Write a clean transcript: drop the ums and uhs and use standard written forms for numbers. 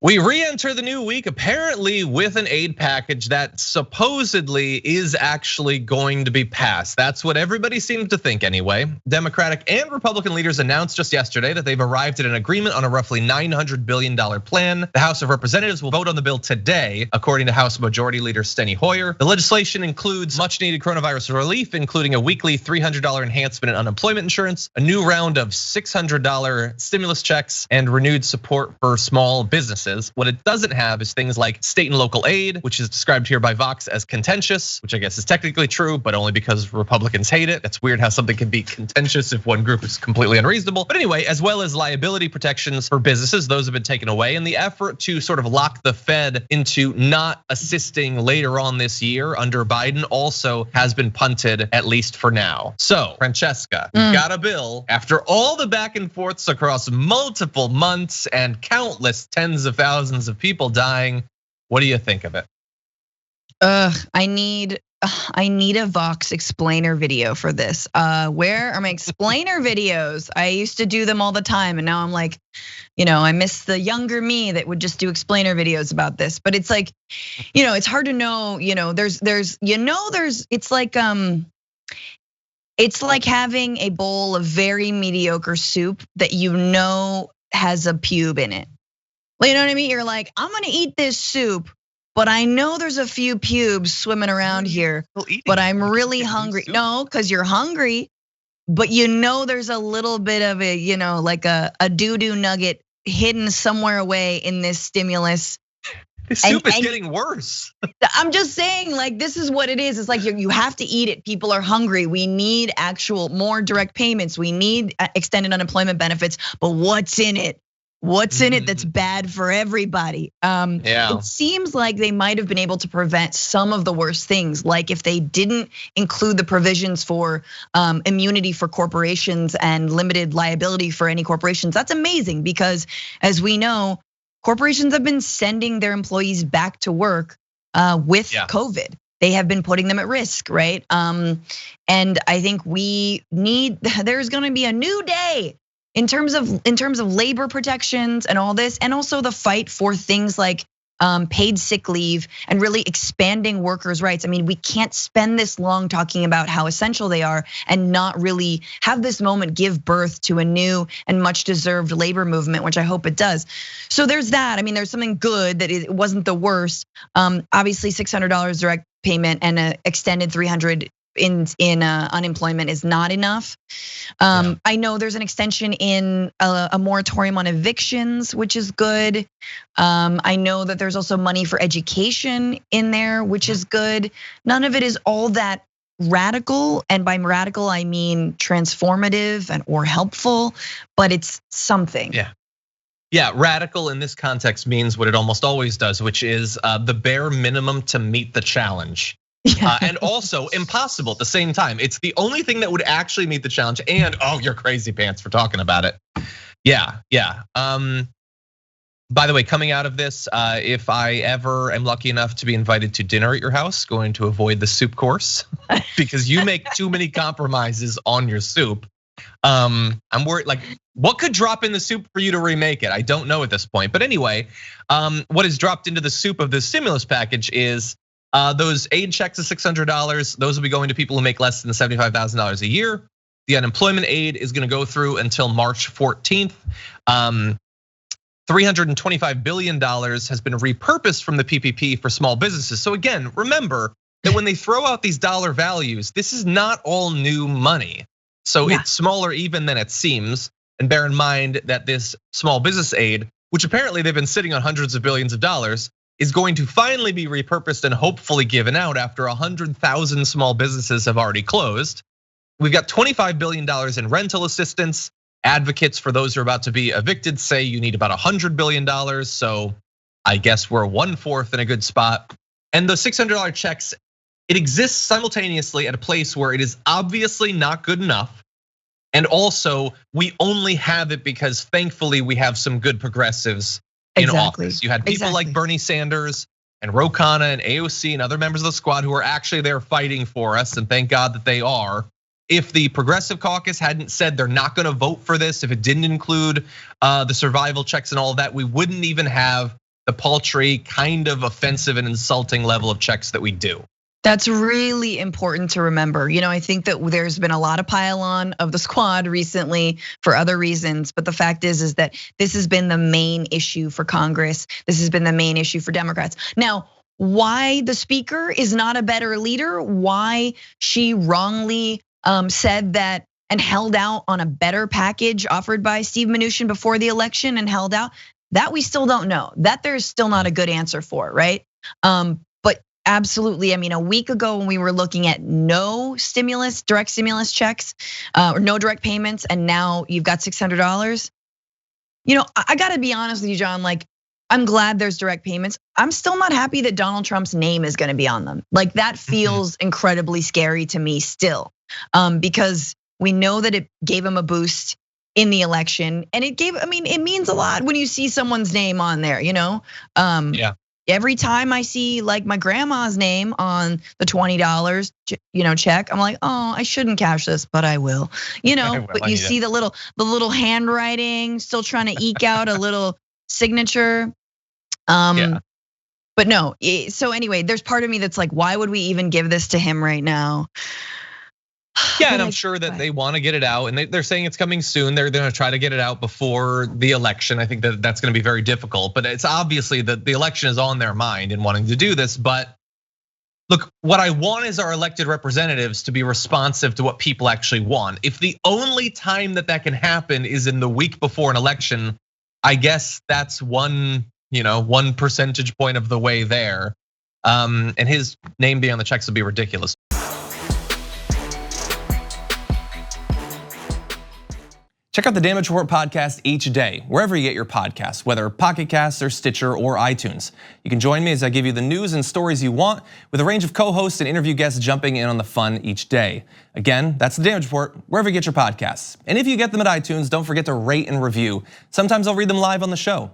We re-enter the new week apparently with an aid package that supposedly is actually going to be passed. That's what everybody seems to think anyway. Democratic and Republican leaders announced just yesterday that they've arrived at an agreement on a roughly $900 billion plan. The House of Representatives will vote on the bill today, according to House Majority Leader Steny Hoyer. The legislation includes much needed coronavirus relief, including a weekly $300 enhancement in unemployment insurance, a new round of $600 stimulus checks, and renewed support for small businesses. What it doesn't have is things like state and local aid, which is described here by Vox as contentious, which I guess is technically true, but only because Republicans hate it. That's weird how something can be contentious if one group is completely unreasonable. But anyway, as well as liability protections for businesses, those have been taken away. And the effort to sort of lock the Fed into not assisting later on this year under Biden also has been punted, at least for now. So, Francesca, you've got a bill after all the back and forths across multiple months and countless tens of thousands of people dying. What do you think of it? I need a Vox explainer video for this. Where are my explainer videos? I used to do them all the time, and now I'm like, I miss the younger me that would just do explainer videos about this. But it's like, it's hard to know. It's like having a bowl of very mediocre soup that has a pube in it. Well, you know what I mean? You're like, I'm gonna eat this soup, but I know there's a few pubes swimming around here, but I'm really hungry. No, because you're hungry, but there's a little bit of a, like a doo-doo nugget hidden somewhere away in this stimulus. The soup is getting worse. I'm just saying, like, this is what it is. It's like you have to eat it. People are hungry. We need more direct payments. We need extended unemployment benefits, but what's in it? What's in it that's bad for everybody? It seems like they might have been able to prevent some of the worst things, like if they didn't include the provisions for immunity for corporations and limited liability for any corporations. That's amazing because, as we know, corporations have been sending their employees back to work with COVID. They have been putting them at risk, right? And I think there's gonna be a new day in terms of labor protections and all this, and also the fight for things like paid sick leave and really expanding workers' rights. I mean, we can't spend this long talking about how essential they are and not really have this moment give birth to a new and much deserved labor movement, which I hope it does. So there's that. I mean, there's something good that it wasn't the worst. Obviously, $600 direct payment and an extended $300 in unemployment is not enough. I know there's an extension in a moratorium on evictions, which is good. I know that there's also money for education in there, which is good. None of it is all that radical, and by radical I mean transformative or helpful, but it's something. Yeah, radical in this context means what it almost always does, which is the bare minimum to meet the challenge. And also impossible at the same time. It's the only thing that would actually meet the challenge. And you're crazy pants for talking about it. Yeah. By the way, coming out of this, if I ever am lucky enough to be invited to dinner at your house, going to avoid the soup course because you make too many compromises on your soup. I'm worried, like, what could drop in the soup for you to remake it? I don't know at this point. But anyway, what is dropped into the soup of this stimulus package is those aid checks of $600, those will be going to people who make less than $75,000 a year. The unemployment aid is gonna go through until March 14th. $325 billion has been repurposed from the PPP for small businesses. So again, remember that when they throw out these dollar values, this is not all new money. So it's smaller even than it seems. And bear in mind that this small business aid, which apparently they've been sitting on hundreds of billions of dollars, is going to finally be repurposed and hopefully given out after 100,000 small businesses have already closed. We've got $25 billion in rental assistance. Advocates for those who are about to be evicted say you need about $100 billion. So I guess we're 1/4 in a good spot. And the $600 checks, it exists simultaneously at a place where it is obviously not good enough. And also we only have it because thankfully we have some good progressives in office. You had people like Bernie Sanders and Ro Khanna and AOC and other members of the squad who are actually there fighting for us, and thank God that they are. If the Progressive Caucus hadn't said they're not gonna vote for this, if it didn't include the survival checks and all of that, we wouldn't even have the paltry, kind of offensive and insulting level of checks that we do. That's really important to remember. I think that there's been a lot of pile on of the squad recently for other reasons, but the fact is that this has been the main issue for Congress. This has been the main issue for Democrats. Now, why the speaker is not a better leader, why she wrongly said that and held out on a better package offered by Steve Mnuchin before the election and held out, that we still don't know. That there's still not a good answer for, right? But absolutely, I mean, a week ago when we were looking at no stimulus, direct stimulus checks, or no direct payments, and now you've got $600. I gotta be honest with you, John, like, I'm glad there's direct payments. I'm still not happy that Donald Trump's name is gonna be on them. Like, that feels incredibly scary to me still, because we know that it gave him a boost in the election, and it means a lot when you see someone's name on there, Yeah. Every time I see like my grandma's name on the $20, check, I'm like, oh, I shouldn't cash this, but I will, But you see the little handwriting, still trying to eke out a little signature. But no, so anyway, there's part of me that's like, why would we even give this to him right now? Yeah, and I'm sure that they want to get it out, and they're saying it's coming soon. They're going to try to get it out before the election. I think that that's going to be very difficult, but it's obviously that the election is on their mind in wanting to do this. But look, what I want is our elected representatives to be responsive to what people actually want. If the only time that can happen is in the week before an election, I guess that's one percentage point of the way there. And his name being on the checks would be ridiculous. Check out the Damage Report podcast each day, wherever you get your podcasts, whether Pocket Casts or Stitcher or iTunes. You can join me as I give you the news and stories you want, with a range of co-hosts and interview guests jumping in on the fun each day. Again, that's the Damage Report, wherever you get your podcasts. And if you get them at iTunes, don't forget to rate and review. Sometimes I'll read them live on the show.